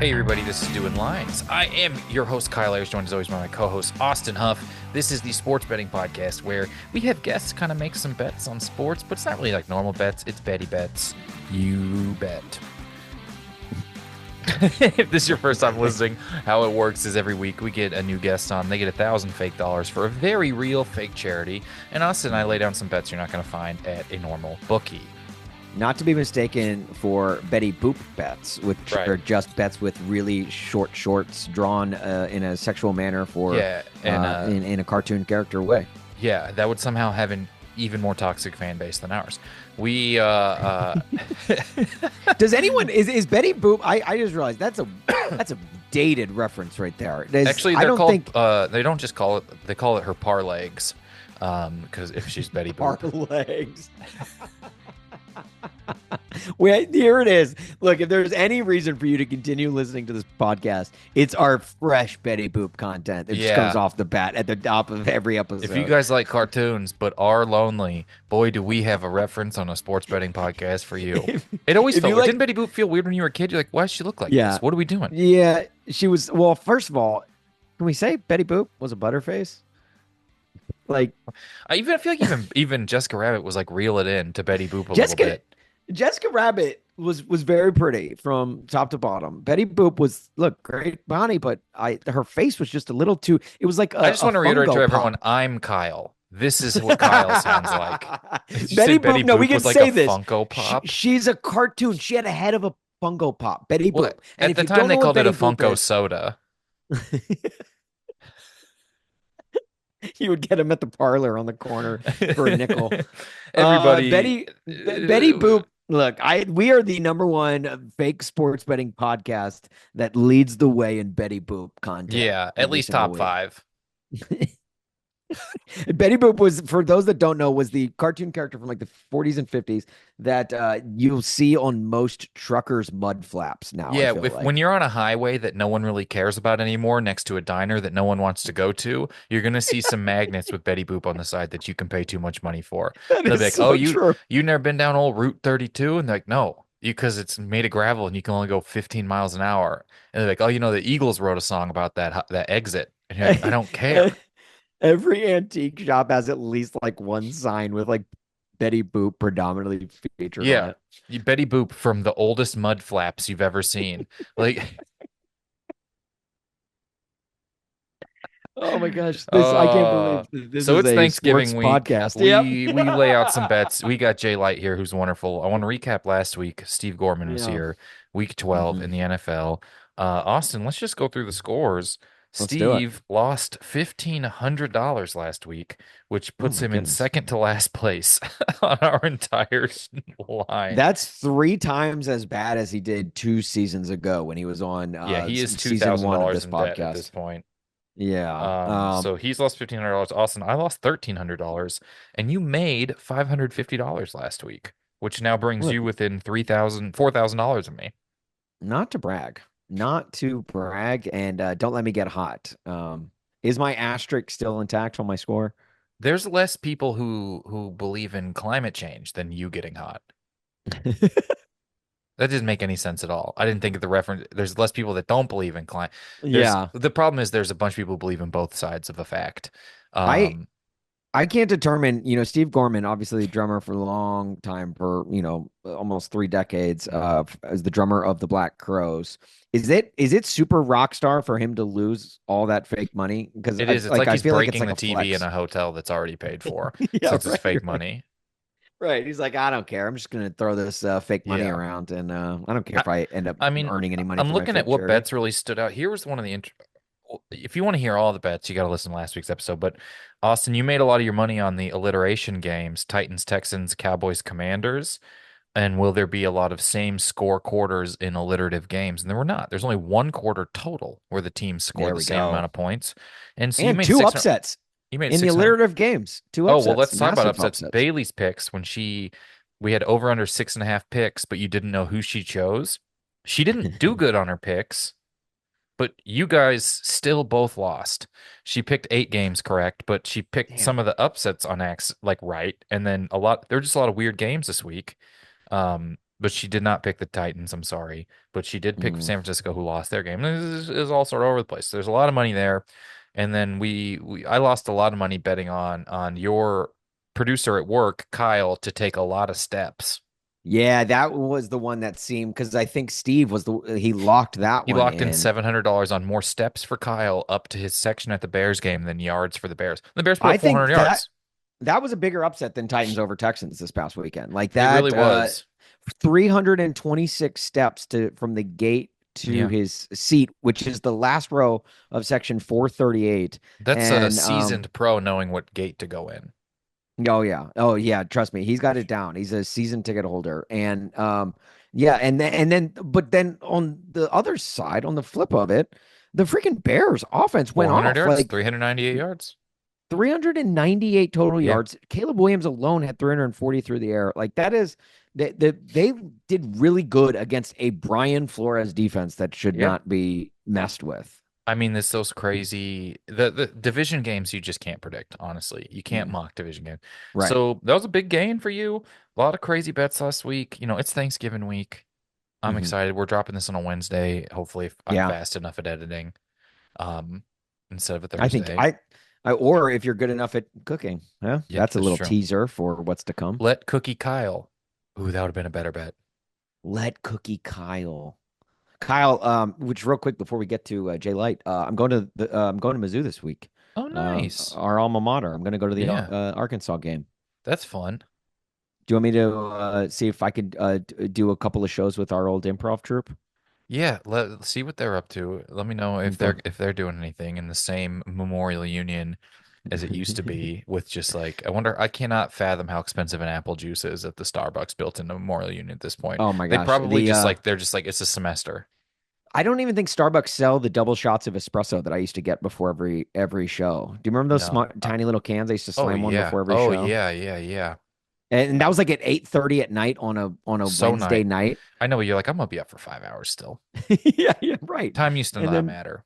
Hey everybody, this is Doing Lines. I am your host, Kyle Ayers, joined as always by my co-host, Austin Huff. This is the sports betting podcast where we have guests kind of make some bets on sports, but it's not really like normal bets, it's Betty bets. You bet. If this is your first time listening, how it works is every week we get a new guest on. They get 1,000 fake dollars for a very real fake charity, and Austin and I lay down some bets you're not going to find at a normal bookie. Not to be mistaken for Betty Boop bets, which Right. are just bets with really short shorts drawn in a sexual manner for in a cartoon character way. Yeah, that would somehow have an even more toxic fan base than ours. We Does anyone is Betty Boop? I just realized that's a dated reference right there. actually I they're don't called think they don't just call it, they call it her par legs. Because if she's Betty our Boop. legs. Wait, here it is. Look, if there's any reason for you to continue listening to this podcast, it's our fresh Betty Boop content that just Yeah. comes off the bat at the top of every episode. If you guys like cartoons but are lonely, boy, do we have a reference on a sports betting podcast for you. It always if felt you weird. like- Didn't Betty Boop feel weird when you were a kid? You're like, why does she look like Yeah. this? What are we doing? Yeah, she was. Well, first of all, can we say Betty Boop was a butterface? Like I feel like even Jessica Rabbit was like reel it in to Betty Boop a Jessica, little bit. Jessica Rabbit was very pretty from top to bottom. Betty Boop was great body, but her face was just a little too. It was like I just want to reiterate to Funko everyone, Pop. I'm Kyle. This is what Kyle sounds like. Did you Betty say Boop. No, we can was like say a this. Funko Pop? She's a cartoon. She had a head of a Funko Pop. Betty Well, Boop. And at if the you time don't they know what called it a Betty Boop Funko is, soda. you would get him at the parlor on the corner for a nickel. Everybody, Betty Boop. Look, we are the number one fake sports betting podcast that leads the way in Betty Boop content. Yeah, at every least single top week. 5. Betty Boop was, for those that don't know, was the cartoon character from like the 40s and 50s that you'll see on most truckers' mud flaps now. Yeah, I feel like. when you're on a highway that no one really cares about anymore, next to a diner that no one wants to go to, you're gonna see some magnets with Betty Boop on the side that you can pay too much money for. That They'll is be like, so "Oh, true. you never been down old Route 32?" And they're like, "No, because it's made of gravel and you can only go 15 miles an hour." And they're like, "Oh, the Eagles wrote a song about that exit." And you're like, "I don't care." Every antique shop has at least like one sign with like Betty Boop predominantly featured on Yeah, it. Betty Boop from the oldest mud flaps you've ever seen. Like, Oh my gosh, I can't uh, believe this so is it's a Thanksgiving sports week. podcast. We lay out some bets. We got Jay Light here, who's wonderful. I want to recap last week. Steve Gorman was Yeah. here, week 12 Mhm. in the NFL. Austin, let's just go through the scores. Let's do it. Steve lost $1,500 last week, which puts my him in goodness. second to last place on our entire line. That's 3 times as bad as he did 2 seasons ago when he was on Yeah, he is season one of $2,000 this in debt at this podcast. point. Yeah. So he's lost $1,500. Austin, I lost $1,300, and you made $550 last week, which now brings Look. you within $4,000 of me. Not to brag, and don't let me get hot. Is my asterisk still intact on my score? There's less people who believe in climate change than you getting hot. That didn't make any sense at all. I didn't think of the reference. There's less people that don't believe in climate. Yeah. The problem is there's a bunch of people who believe in both sides of a fact. I can't determine, Steve Gorman, obviously drummer for a long time, for, almost 3 decades, as the drummer of the Black Crowes. Is it super rock star for him to lose all that fake money? Because it is. It's like I he's feel like breaking it's the like a TV in flex. a hotel that's already paid for. Yeah, So it's his right, fake right. money. Right. He's like, I don't care. I'm just going to throw this fake money Yeah. around, and I don't care if I end up I mean, earning any money. I'm from my looking at fake what charity. bets really stood out. Here was one of the if you want to hear all the bets, you got to listen to last week's episode. But Austin, you made a lot of your money on the alliteration games: Titans, Texans, Cowboys, Commanders. And will there be a lot of same score quarters in alliterative games? And there were not. There's only one quarter total where the teams There scored the we same go. amount of points. And so you And made 2 upsets You made in the 600. alliterative games. 2 Oh, upsets. well, let's talk about Massive upsets. Bailey's picks when we had over under 6.5 picks, but you didn't know who she chose. She didn't do good on her picks, but you guys still both lost. She picked 8 games correct, but she picked Damn. some of the upsets on right, and then there were just a lot of weird games this week. but she did not pick the Titans. I'm sorry, but she did pick Mm. San Francisco, who lost their game. It is all sort of over the place. There's a lot of money there, and then I lost a lot of money betting on your producer at work, Kyle, to take a lot of steps. Yeah, that was the one that seemed because I think Steve was he locked that He one locked in in. $700 on more steps for Kyle up to his section at the Bears game than yards for the Bears. The Bears put I up 400 think that yards. that was a bigger upset than Titans over Texans this past weekend. Like It really that, was. 326 steps to from the gate to Yeah. his seat, which is the last row of section 438. That's a And seasoned pro knowing what gate to go in. oh yeah, trust me, he's got it down. He's a season ticket holder, and yeah, but then on the other side, on the flip of it, the freaking Bears offense went 400 off yards, like 398 yards. 398 total Yeah. yards. Caleb Williams alone had 340 through the air. Like that is they did really good against a Brian Flores defense that should Yeah. not be messed with. I mean, this those crazy the division games you just can't predict, honestly. You can't Mm, mock division games. right. So that was a big gain for you. A lot of crazy bets last week. It's Thanksgiving week. I'm Hmm. excited. We're dropping this on a Wednesday. Hopefully, if I'm Yeah. fast enough at editing, um, instead of a I think Thursday. or if you're good enough at cooking, yeah, Yep, that's a that's little true. teaser for what's to come. Let Cookie Kyle. Ooh, that would have been a better bet. Let Cookie Kyle. Kyle, which real quick before we get to Jay Light, I'm going to Mizzou this week. Oh, nice. Our alma mater. I'm going to go to the Yeah, Arkansas game. that's fun. Do you want me to see if I could do a couple of shows with our old improv troupe? Yeah, let's see what they're up to. Let me know if Okay. they're doing anything in the same Memorial Union as it used to be with just like I cannot fathom how expensive an apple juice is at the Starbucks built into Memorial Union at this point. Oh my They gosh. probably just like they're just like it's a semester. I don't even think Starbucks sell the double shots of espresso that I used to get before every show. Do you remember those No. smart, tiny little cans? I used to Oh slam one yeah. before every Oh show. yeah, yeah, yeah. And that was like at 8:30 at night on a So Wednesday nice. night. I know you're like I'm gonna be up for 5 hours still. Yeah, yeah, right. Time used to And not then matter.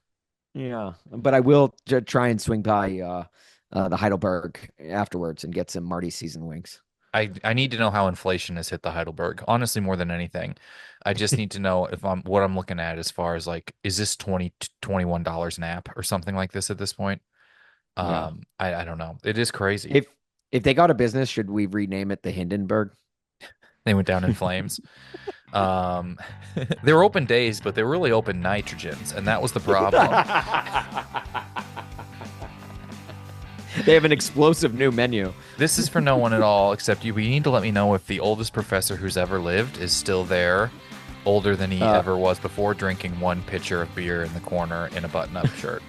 yeah, but I will try and swing by the Heidelberg afterwards and get some Marty season wings. I need to know how inflation has hit the Heidelberg. Honestly, more than anything. I just need to know if I'm what I'm looking at as far as like, is this 20 $21 an app or something like this at this point? Yeah. I don't know. It is crazy. If if they got a business, should we rename it the Hindenburg? They went down in flames. Um, they were open days, but they were really open nitrogens, and that was the problem. They have an explosive new menu. This is for no one at all except you. We need to let me know if the oldest professor who's ever lived is still there, older than he Uh, ever was before, drinking one pitcher of beer in the corner in a button-up shirt.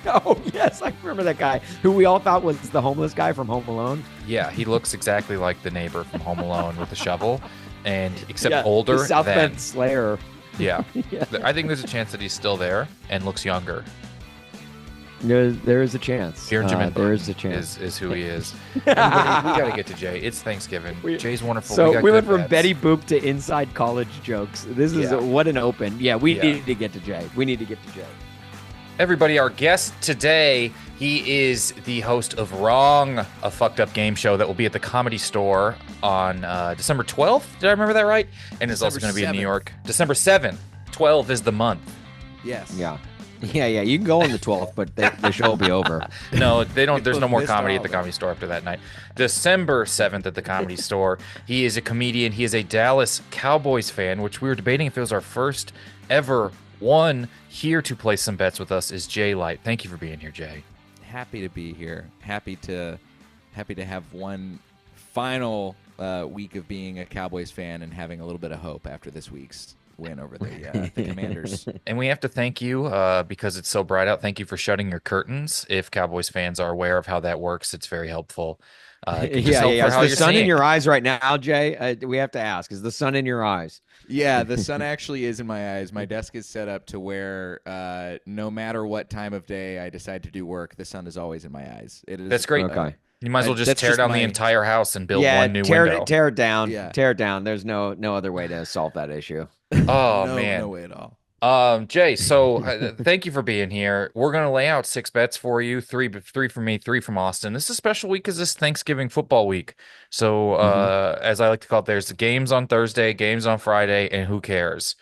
oh yes, I remember that guy who we all thought was the homeless guy from Home Alone. Yeah, he looks exactly like the neighbor from Home Alone with a shovel, and except Yeah, the older South than. Bend Slayer. Yeah, Yeah, I think there's a chance that he's still there and looks younger. there is a chance. Benjamin There is Button a chance. is who he is. Everybody, we got to get to Jay. It's Thanksgiving. We- Jay's wonderful. So got we went good from bets. Betty Boop to inside college jokes. This is Yeah. what an open. Yeah, we Yeah. need to get to Jay. We need to get to Jay. Everybody, our guest today, he is the host of Wrong, a fucked up game show that will be at the Comedy Store on December 12th. Did I remember that right? And is also December going to be in New 7th. York. December 7th. 12 is the month. Yes. Yeah. Yeah. You can go on the 12th, but the show will be over. No, they don't. There's no more Missed comedy all at the of it. Comedy Store after that night. December 7th at the Comedy Store. He is a comedian. He is a Dallas Cowboys fan, which we were debating if it was our first ever one. Here to play some bets with us is Jay Light. Thank you for being here, Jay. Happy to be here. Happy to have one final week of being a Cowboys fan and having a little bit of hope after this week's win over the Commanders. And we have to thank you because it's so bright out. Thank you for shutting your curtains. If Cowboys fans are aware of how that works, it's very helpful. It can just help for Is how the you're sun in seeing. your eyes right now, Jay? We have to ask. Is the sun in your eyes? Yeah, the sun actually is in my eyes. My desk is set up to where no matter what time of day I decide to do work, the sun is always in my eyes. It is That's great. Okay. You might as well just That's tear just down the my- entire house and build Yeah, one new window. tear it down. Yeah. Tear it down. There's no other way to solve that issue. Oh no, man. no way at all. Jay, so thank you for being here. We're gonna lay out six bets for you, three from me, three from Austin. This is a special week because this is Thanksgiving football week. So, Hmm. as I like to call it, there's the games on Thursday, games on Friday, and who cares?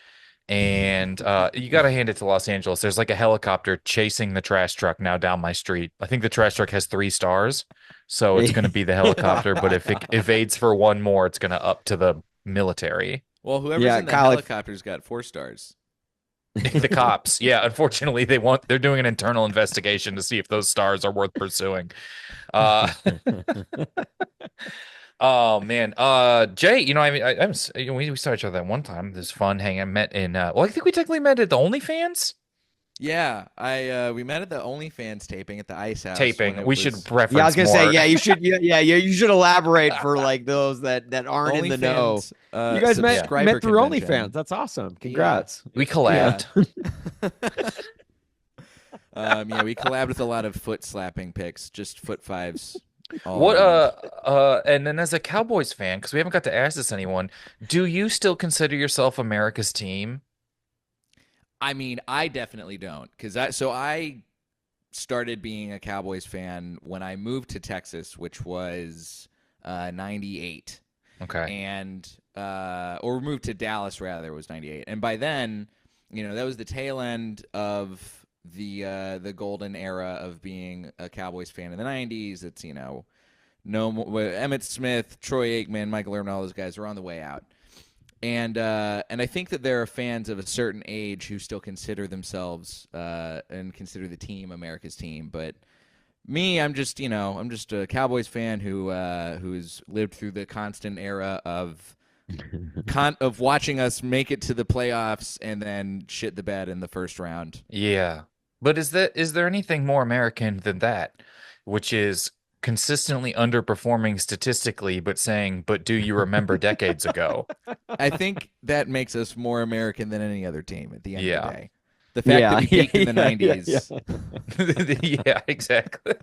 And you got to hand it to Los Angeles. There's like a helicopter chasing the trash truck now down my street. I think the trash truck has 3 stars, so it's going to be the helicopter. But if it evades for one more, it's going to up to the military. Well, whoever's Yeah, in the Kyle, helicopter's got 4 stars. The cops, yeah, unfortunately, they're doing an internal investigation to see if those stars are worth pursuing. Uh, oh man, Jay, I mean, we saw each other that one time. This fun hang. I met in, well, I think we technically met at the OnlyFans Yeah, I we met at the OnlyFans taping at the Ice House when taping. it We should was Yeah, I was reference gonna say, more. yeah, you should, you should elaborate for like those that aren't in the know. OnlyFans You guys met subscriber through convention. OnlyFans. That's awesome. Yeah. Congrats. We Yeah. collabed. Yeah, we collabed with a lot of foot slapping pics, just foot fives all What around. and then as a Cowboys fan, because we haven't got to ask this anyone, do you still consider yourself America's team? I mean, I definitely don't, because I started being a Cowboys fan when I moved to Texas, which was '98, Okay. and or moved to Dallas rather, was '98, and by then, that was the tail end of the golden era of being a Cowboys fan in the '90s. It's no more, Emmett Smith, Troy Aikman, Michael Irvin, all those guys are on the way out. And I think that there are fans of a certain age who still consider themselves and consider the team America's team. But me, I'm just a Cowboys fan who's lived through the constant era of watching us make it to the playoffs and then shit the bed in the first round. Yeah. But is there anything more American than that? Which is consistently underperforming statistically, but saying, but do you remember decades ago? I think that makes us more American than any other team at the end of the Yeah. day. The fact that Yeah, we yeah, peaked in the yeah, yeah, 90s. Yeah, exactly.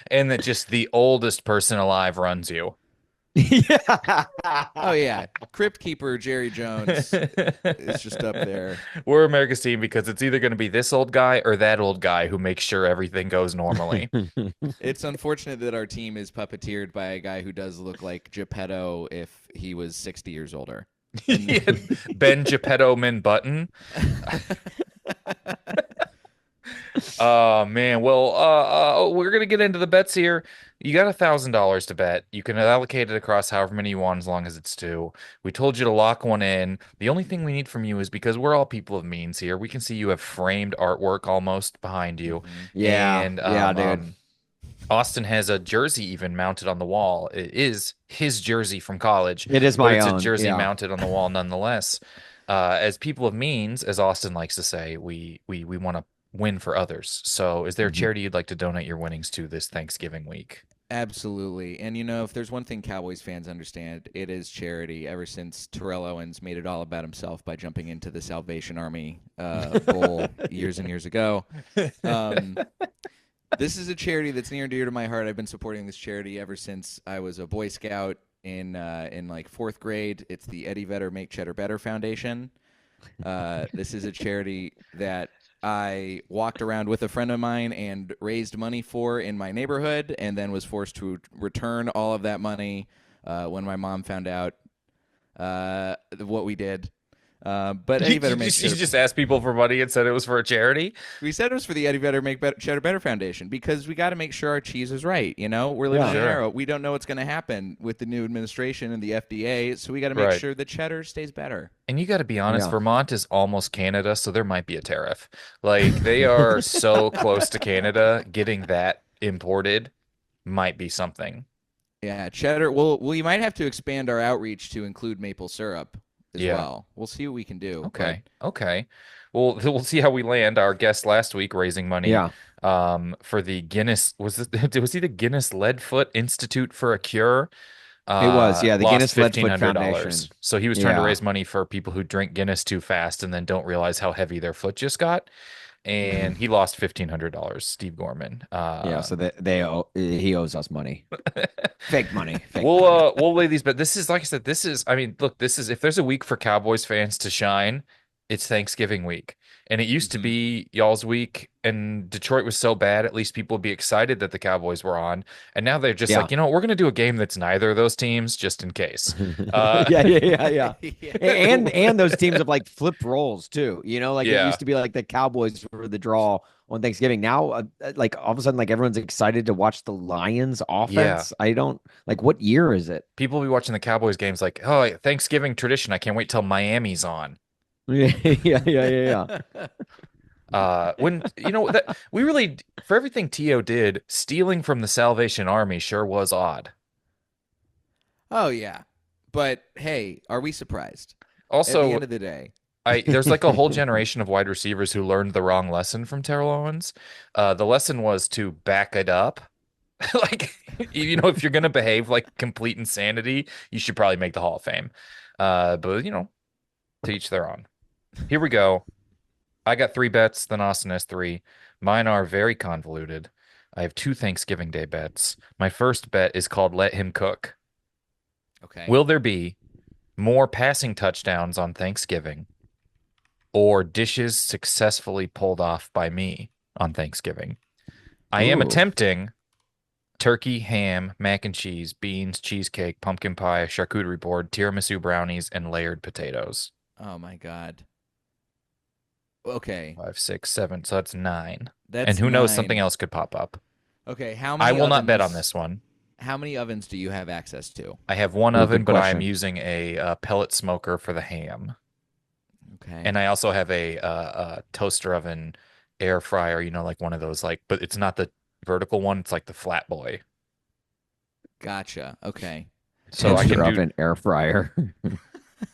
And that just the oldest person alive runs you. yeah. Oh yeah, Crypt Keeper Jerry Jones is just up there. We're America's team because it's either going to be this old guy or that old guy who makes sure everything goes normally. It's unfortunate that our team is puppeteered by a guy who does look like Geppetto if he was 60 years older. Yeah, Ben Geppetto Min Button. Oh man, well, we're gonna get into the bets here. You got $1,000 to bet. You can allocate it across however many you want, as long as it's two. We told you to lock one in. The only thing we need from you is because we're all people of means here. We can see you have framed artwork almost behind you, Yeah, and yeah, dude. Austin has a jersey even mounted on the wall. It is his jersey from college, It is but my it's a own. jersey Yeah. mounted on the wall nonetheless. As people of means, as Austin likes to say, we want to win for others. So, is there a Mhm. charity you'd like to donate your winnings to this Thanksgiving week? Absolutely. And if there's one thing Cowboys fans understand, it is charity. Ever since Terrell Owens made it all about himself by jumping into the Salvation Army bowl years and years ago. Um, this is a charity that's near and dear to my heart. I've been supporting this charity ever since I was a Boy Scout in like fourth grade. It's the Eddie Vedder Make Cheddar Better Foundation. This is a charity that I walked around with a friend of mine and raised money for in my neighborhood, and then was forced to return all of that money when my mom found out what we did. But Eddie Vedder Make You Cheddar. just asked people for money and said it was for a charity? We said it was for the Eddie Vedder Make Cheddar Better Foundation because we got to make sure our cheese is right. We're living Yeah. in an Sure. era. We don't know what's going to happen with the new administration and the FDA, so we got to make Right. sure the cheddar stays better. And you got to be honest, Yeah. Vermont is almost Canada, so there might be a tariff. Like they are so close to Canada, getting that imported might be something. Yeah, cheddar. Well, we might have to expand our outreach to include maple syrup as Yeah. well. We'll see what we can do. Okay. Okay. Well, we'll see how we land. Our guest last week raising money Yeah. for the Guinness was he the Guinness Leadfoot Institute for a Cure? It was. Yeah, the Lost Guinness Leadfoot Foundation. $1,500. So he was trying to Yeah. raise money for people who drink Guinness too fast and then don't realize how heavy their foot just got. And he lost $1,500, Steve Gorman. Yeah. So he owes us money. Fake money. Fake We'll money. we'll lay these, but this is like I said, this is I mean, look, this is if there's a week for Cowboys fans to shine, It's Thanksgiving week. And it used to Hmm. be y'all's week, and Detroit was so bad, at least people would be excited that the Cowboys were on. And now they're just Yeah. like, we're going to do a game that's neither of those teams just in case. Uh, Yeah. Yeah. And those teams have like flipped roles too. Like it yeah. used to be like the Cowboys were the draw on Thanksgiving. Now, like all of a sudden, like everyone's excited to watch the Lions Yeah. offense. I don't like what year is it? People will be watching the Cowboys games like, oh, Thanksgiving tradition. I can't wait till Miami's on. Yeah. When that we really for everything Tio did, stealing from the Salvation Army sure was odd. Oh yeah, but hey, are we surprised? At the Also, end of the day, there's like a whole generation of wide receivers who learned the wrong lesson from Terrell Owens. The lesson was to back it up. Like, if you're gonna behave like complete insanity, you should probably make the Hall of Fame. But to each their own. Here we go. I got 3 bets, then Austin has 3. Mine are very convoluted. I have 2 Thanksgiving Day bets. My first bet is called Let Him Cook. okay. Will there be more passing touchdowns on Thanksgiving or dishes successfully pulled off by me on Thanksgiving? I am Ooh. attempting turkey, ham, mac and cheese, beans, cheesecake, pumpkin pie, charcuterie board, tiramisu brownies, and layered potatoes. Oh my God. Okay, 5, 6, 7. So that's 9. And that's who knows, something 9. else could pop up. Okay, how I many will not bet on ovens? this one. How many ovens do you have access to? I have one Ooh, oven, good but I am question. using a pellet smoker for the ham. Okay. And I also have a toaster oven air fryer, like one of those, but it's not the vertical one, it's like the flat boy. Gotcha. Okay. So I can Toaster do oven, air fryer.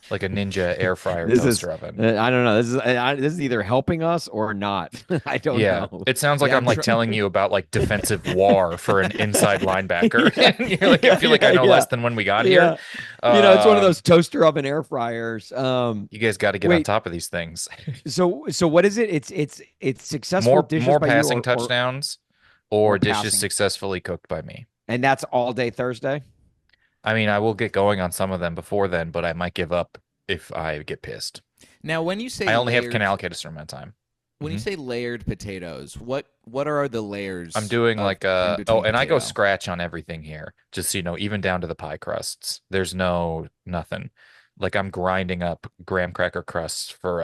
like a Ninja air fryer This is toaster oven. I don't know. This is either helping us or not. I don't Yeah, know. it sounds like Yeah, I'm I'm like tr telling you about like defensive war for an inside linebacker. Yeah, And you're like, I feel like I know yeah. less than when we got here. Yeah. It's one of Um, those toaster oven air fryers. you guys got to get on Wait, top of these things. so what is it? It's successful More dishes more by you passing or touchdowns or or dishes passing. successfully cooked by me. And that's all day Thursday? I mean, I will get going on some of them before then, but I might give up if I get pissed. Now, when you I say only have layered, can allocate a certain amount of time. when you Mhm. say layered potatoes, what are the I'm layers doing of like in oh, between and I go potato? scratch on everything here, just so you know, even down to the pie crusts. There's nothing. Like I'm grinding up graham cracker crusts for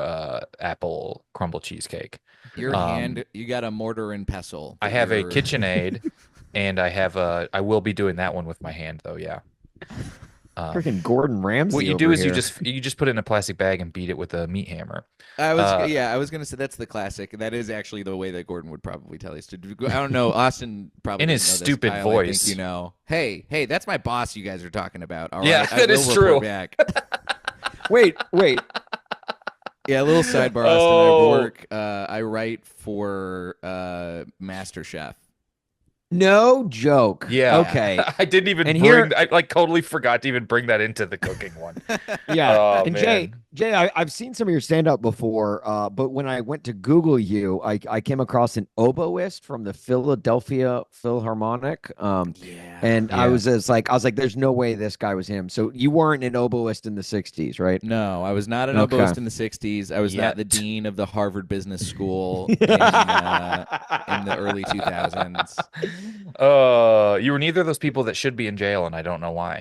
apple crumble cheesecake. Your Um, hand, you got a mortar and pestle I that have a you're. KitchenAid, and I will be doing that one with my hand though. Yeah. Um, Freaking Gordon what Ramsay you do over is you here. just put it in a plastic bag and beat it with a meat hammer. Yeah, Uh, I was gonna say that's the classic. That is actually the way that Gordon would probably tell us to do. I don't know. Austin probably in his doesn't know this. stupid Kyle, I think voice. you know. Hey, that's my boss. You guys are talking about. All Yeah, right, I that will is report true. back. Wait. Yeah, a little sidebar, Oh. Austin. I write for MasterChef. No joke. Yeah. Okay. I didn't even And here, I like totally forgot to even bring that into the cooking one. yeah. Oh And man. Jay, I've seen some of your stand up before, but when I went to Google you, I came across an oboist from the Philadelphia Philharmonic. Yeah. And Yeah. I was like, there's no way this guy was him. So you weren't an oboist in the 60s, right? No, I was not an Okay. oboist in the '60s. I was not the Yet. dean of the Harvard Business School in the early 2000s. You were neither of those people that should be in jail, and I don't know why.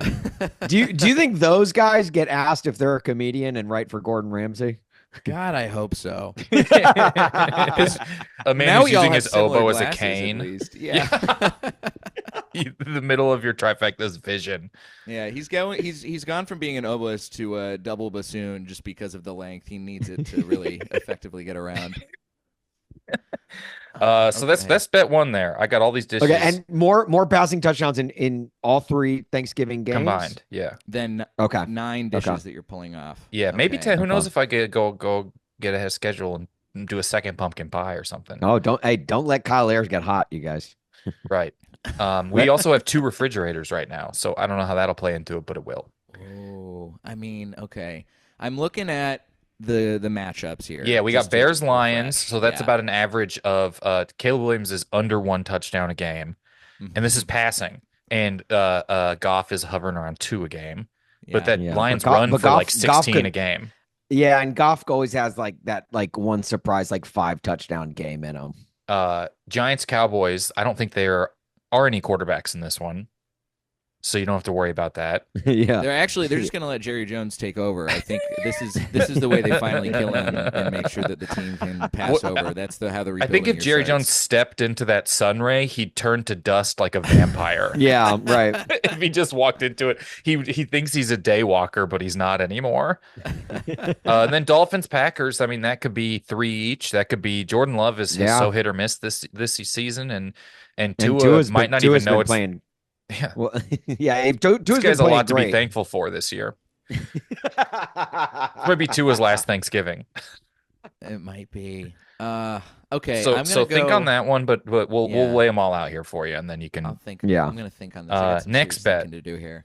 Do you think those guys get asked if they're a comedian and write for Gordon Ramsay? God, I hope so. A man Now who's we all using have his similar oboe as a glasses, at cane. least. Yeah. The middle of your trifecta's vision. Yeah, he's gone from being an oboist to a double bassoon just because of the length. He needs it to really effectively get around. So that's Okay. bet one there. I got all these dishes Okay, and more passing touchdowns in all three Thanksgiving games combined. Yeah. Then Okay. 9 dishes Okay. that you're pulling off. Yeah, maybe Okay. 10. Who knows Okay. if I go get a schedule and do a second pumpkin pie or something. Oh, don't let Kyle Ayers get hot, you guys. Right. We also have 2 refrigerators right now, so I don't know how that'll play into it, but it will. Oh, I mean, okay. I'm looking at the matchups here. Yeah, we got just to Bears Lions, refresh. so that's Yeah. about an average of Caleb Williams is under 1 touchdown a game, and this is Mhm. passing, and Goff is hovering around 2 a game, but Yeah. that Yeah, Lions but run Goff, for like Goff 16 a could game. Yeah, and Goff always has like that like one surprise like 5 touchdown game in him. Giants Cowboys. I don't think there are any quarterbacks in this one, so you don't have to worry about that. Yeah. They're just going to let Jerry Jones take over. I think this is the way they finally kill him and make sure that the team can pass over. That's how the I think rebuilding if Jerry Jones starts. stepped into that sun ray, he'd turn to dust like a vampire. Yeah, right. If he just walked into it, he thinks he's a day walker, but he's not anymore. And then Dolphins Packers. I mean, that could be three each. That could be Jordan Love is Yeah. so hit or miss this season, and And Tua might not even Tua's know been it's. playing Yeah, well. Yeah, this Tua's been guy's a playing lot to be great. thankful for this year. This might be Tua's last Thanksgiving. It might be. Okay, So I'm gonna think on go. that one, but we'll Yeah, lay them all out here for you, and then you I'll can think. Yeah. I'm gonna think on this. I got some next serious bet. thinking to do here.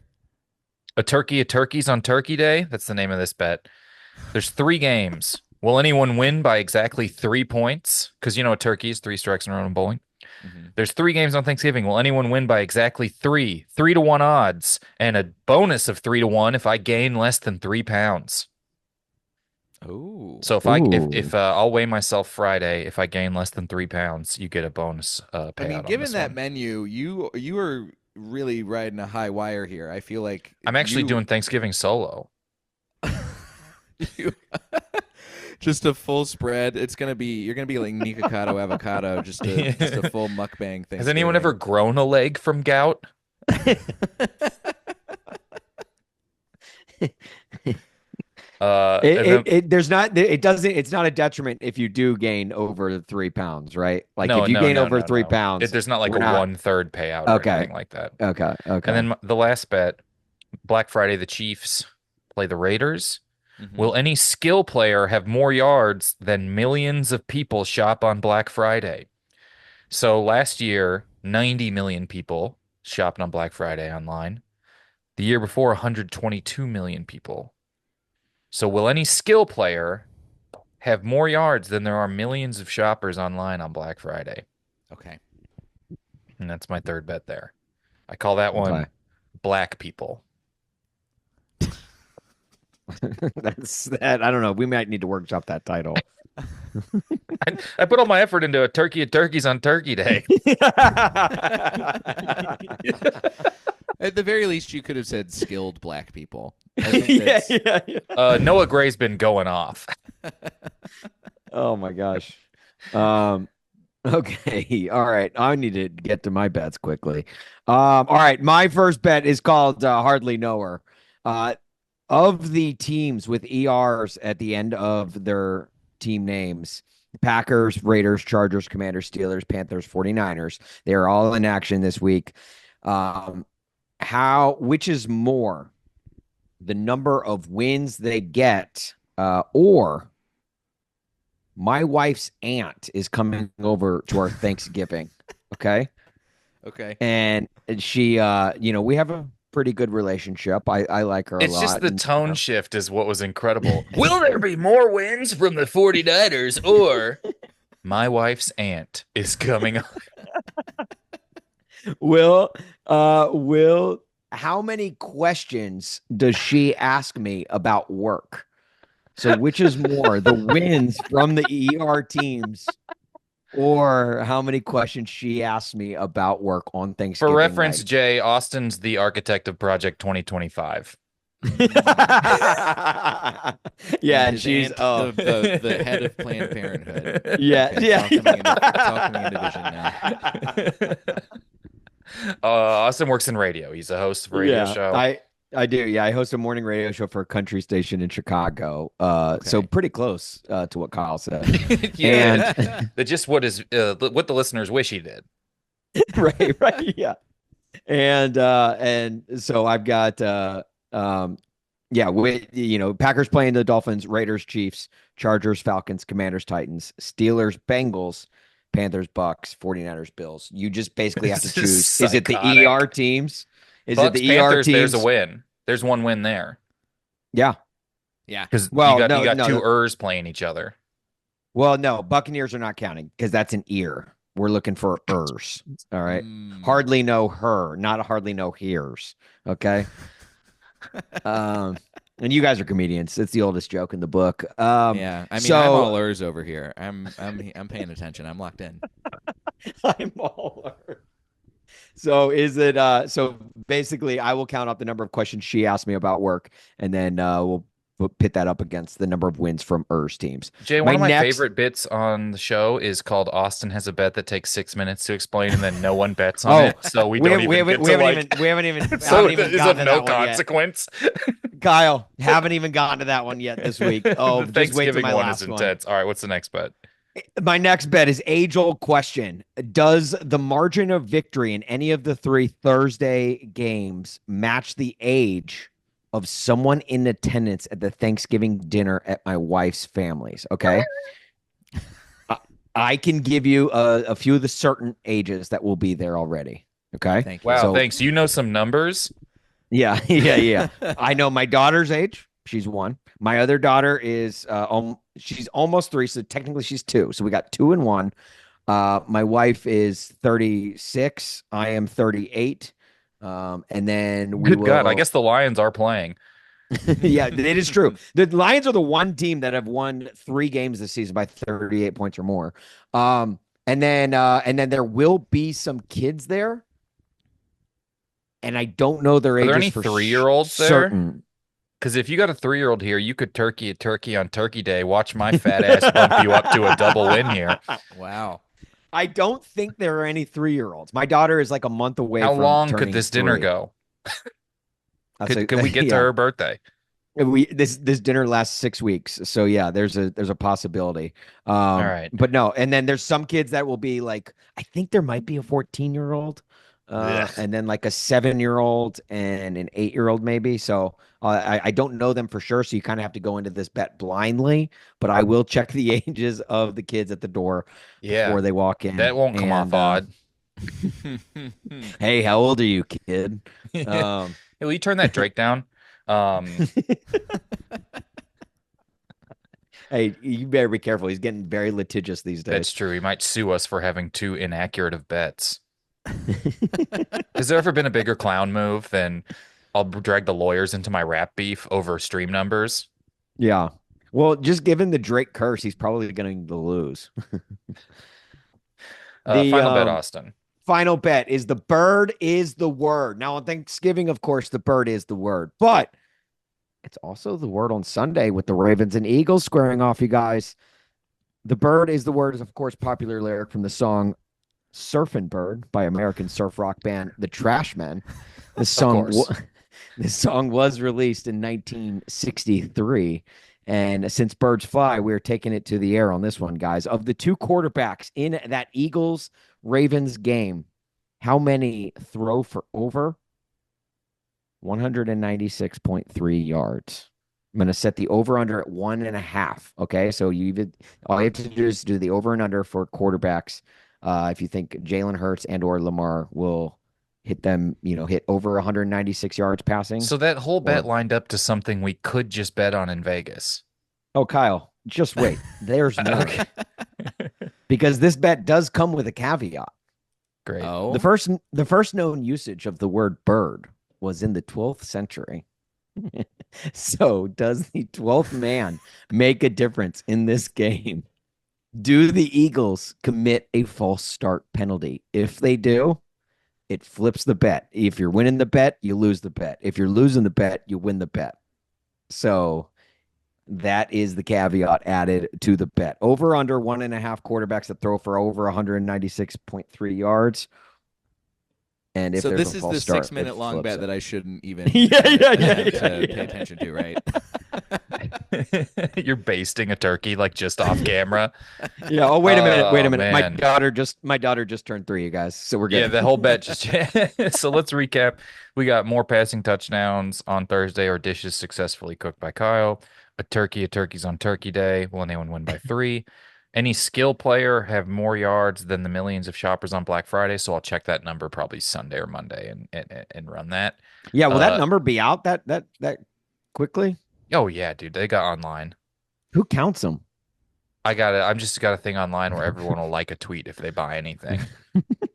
A turkey of turkeys on Turkey Day. That's the name of this bet. There's 3 games. Will anyone win by exactly 3 points? Because you know a turkey is 3 strikes in a row in bowling. Mhm. There's 3 games on Thanksgiving. Will anyone win by exactly 3 to 1 odds, and a bonus of 3 to 1 if I gain less than 3 pounds? Ooh. So Ooh. if I'll weigh myself Friday, if I gain less than 3 pounds, you get a bonus payout I mean, on given this that one. menu, you are really riding a high wire here. I feel like I'm actually doing Thanksgiving solo. you just a full spread. You're gonna be like Nikocado avocado, just a full mukbang Thanksgiving. Has anyone ever grown a leg from gout? And then It's not a detriment if you do gain over the 3 pounds, right? Like no, if you no, gain no, over no, three no. pounds, There's not like we're a not 1/3 payout or okay. anything like that. Okay. And then the last bet, Black Friday, the Chiefs play the Raiders. Mhm. Will any skill player have more yards than millions of people shop on Black Friday? So last year, 90 million people shopped on Black Friday online. The year before, 122 million people. So will any skill player have more yards than there are millions of shoppers online on Black Friday? Okay. And that's my third bet there. I call that Okay. one Black People. That's that. I don't know. We might need to workshop that title. I put all my effort into a turkey of turkeys on Turkey Day. At the very least, you could have said skilled black people. I think that's Noah Gray's been going off. Oh my gosh. Okay. All right. I need to get to my bets quickly. All right. My first bet is called Hardly Know Her. Of the teams with ERs at the end of their team names, Packers, Raiders, Chargers, Commanders, Steelers, Panthers, 49ers, they are all in action this week. Which is more, the number of wins they get, or my wife's aunt is coming over to our Thanksgiving. Okay. okay. And she, we have a pretty good relationship. I like her a lot. It's just the and, tone shift is what was incredible. Will there be more wins from the 49ers or my wife's aunt is coming on? Will, how many questions does she ask me about work? So which is more, the wins from the ER teams or how many questions she asked me about work on Thanksgiving For reference, night? Jay, Austin's the architect of Project 2025. Yeah, His she's aunt, the head of Planned Parenthood. Yeah, Okay, yeah. It's all coming into vision now. Austin works in radio. He's a host of a radio show. I do. Yeah, I host a morning radio show for a country station in Chicago. So Okay. pretty close to what Kyle said. Yeah, And that's just what the listeners wish he did. right, yeah. And so I've got Packers playing the Dolphins, Raiders, Chiefs, Chargers, Falcons, Commanders, Titans, Steelers, Bengals, Panthers, Bucks, 49ers, Bills. You just basically have to This is choose. Is it the psychotic. ER teams? Is Bucks, it the ER Panthers, teams? there's a win. There's one win there Yeah. Yeah. because Well, you no, got no. two Ers playing each other. Well, no, Buccaneers are not counting because that's an ear. We're looking for ers. All right. Hardly know her, not hardly know hears. Okay. And you guys are comedians. It's the oldest joke in the book. Yeah, I mean, I'm So all ears over here. I'm paying attention. I'm locked in. I'm all. So is it so basically I will count up the number of questions she asked me about work, and then we'll pit that up against the number of wins from Urs teams. Jay, one My of my next favorite bits on the show is called Austin has a bet that takes 6 minutes to explain, and then no one bets on Oh, it, so we don't even get to like. So haven't it even is of gotten to no that one yet. consequence. Kyle, haven't even gotten to that one yet this week. Oh, The just wait till Thanksgiving my one is last one. intense. All right, what's the next bet? My next bet is age-old question. Does the margin of victory in any of the three Thursday games match the age of someone in attendance at the Thanksgiving dinner at my wife's family's? Okay. I I can give you a few of the certain ages that will be there already. Okay. Thank you. Wow, So, thanks. You know some numbers. yeah, yeah. I know my daughter's age. She's one. My other daughter is she's almost three, so technically she's two. So we got two and one. My wife is 36. I am 38. And then we Good God, I will. guess the Lions are playing. Yeah, it is true. The Lions are the one team that have won three games this season by 38 points or more. And then there will be some kids there, and I don't know their Are there ages any for 3-year-olds there? certain. Because if you got a 3-year-old here, you could turkey a turkey on Turkey Day. Watch my fat ass bump you up to a double win here. Wow. I don't think there are any 3-year-olds. My daughter is like a month away How from long could turning this dinner 3. go? That's Could we get to yeah. her birthday? This dinner lasts 6 weeks, so yeah, there's a possibility. All right. But no, and then there's some kids that will be like, I think there might be a 14-year-old, Ugh. and then like a 7-year-old and an 8-year-old maybe. So I don't know them for sure, so you kind of have to go into this bet blindly. But I will check the ages of the kids at the door Yeah, before they walk that in. won't come off And odd. hey, how old are you, kid? Hey, Um, will you turn that Drake down? Um, hey, you better be careful. He's getting very litigious these that's days. true. He might sue us for having too inaccurate of bets. Has there ever been a bigger clown move than I'll drag the lawyers into my rap beef over stream numbers? Yeah. Well, just given the Drake curse, he's probably going to lose. The Final bet, Austin. final bet is the bird is the word. Now, on Thanksgiving, of course, the bird is the word, but it's also the word on Sunday with the Ravens and Eagles squaring off, you guys. The bird is the word is, of course, popular lyric from the song Surfin' Bird by American surf rock band The Trashmen. This Of song course. this song was released in 1963. And since birds fly, we're taking it to the air on this one, guys. Of the two quarterbacks in that Eagles Ravens game, how many throw for over 196.3 yards? I'm going to set the over under at 1.5. Okay. So all you have to do is do the over and under for quarterbacks. If you think Jalen Hurts and or Lamar will hit them, hit over 196 yards passing. So that whole bet Or lined up to something we could just bet on in Vegas. oh, Kyle, just wait. There's more. Okay. Because this bet does come with a caveat. Great. Oh, The first known usage of the word bird was in the 12th century. So does the 12th man make a difference in this game? Do the Eagles commit a false start penalty? If they do, it flips the bet. If you're winning the bet, you lose the bet. If you're losing the bet, you win the bet. So that is the caveat added to the bet. Over under 1.5 quarterbacks that throw for over 196.3 yards. And if so there's this a is false the start, 6-minute it long flips bet it. that I shouldn't even Yeah, attempt to yeah. pay attention to, right? You're basting a turkey like just off camera. Yeah. Oh, wait a minute. Wait a Oh, minute. man. My daughter just turned 3, you guys. So we're Yeah, good. the whole bet just so let's recap. We got more passing touchdowns on Thursday or dishes successfully cooked by Kyle. A turkey's on Turkey Day. Will anyone win by 3? Any skill player have more yards than the millions of shoppers on Black Friday, so I'll check that number probably Sunday or Monday and run that. Yeah. Will that Uh number be out that quickly? oh yeah, dude, they got online. Who counts them? I'm just got a thing online where everyone will like a tweet if they buy anything,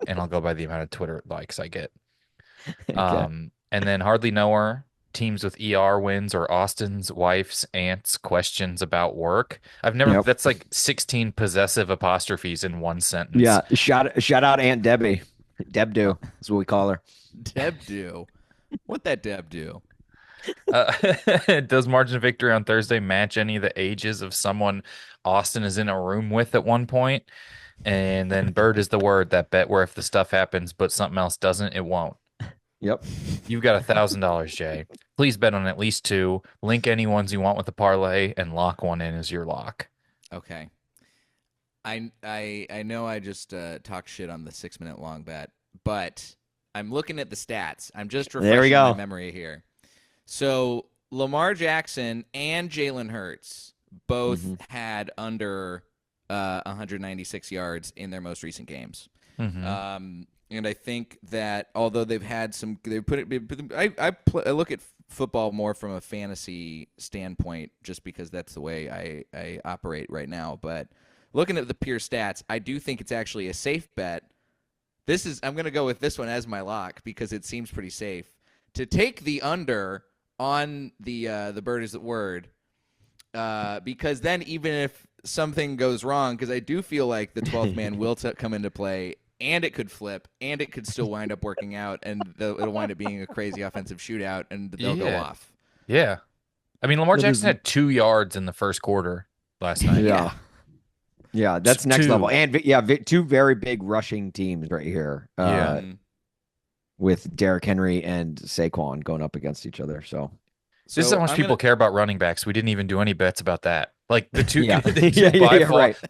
and I'll go by the amount of Twitter likes I get. Okay. And then hardly know her. teams with ER wins or Austin's wife's aunt's questions about work. Yep. That's like 16 possessive apostrophes in one sentence. Yeah. Shout out Aunt Debbie. Deb do is what we call her. Deb do. What that Deb do? Uh, does margin of victory on Thursday match any of the ages of someone Austin is in a room with at one point? And then bird is the word, that bet where if the stuff happens but something else doesn't, it won't. Yep. You've got $1,000, Jay. Please bet on at least two. Link any ones you want with the parlay and lock one in as your lock. Okay. I know I just talked shit on the 6-minute long bet, but I'm looking at the stats. I'm just refreshing my memory here. So Lamar Jackson and Jalen Hurts both had under 196 yards in their most recent games. And I think that although they've had some, I look at football more from a fantasy standpoint, just because that's the way I operate right now. But looking at the pure stats, I do think it's actually a safe bet. I'm going to go with this one as my lock because it seems pretty safe to take the under on the bird is the word, because then even if something goes wrong, because I do feel like the 12th man will come into play, and it could flip, and it could still wind up working out, and it'll wind up being a crazy offensive shootout, and they'll go off. Yeah. I mean, Lamar Jackson had 2 yards in the first quarter last night. Yeah. Yeah, that's next level. And two very big rushing teams right here. With Derrick Henry and Saquon going up against each other. So this is how much people care about running backs. We didn't even do any bets about that. Like the two,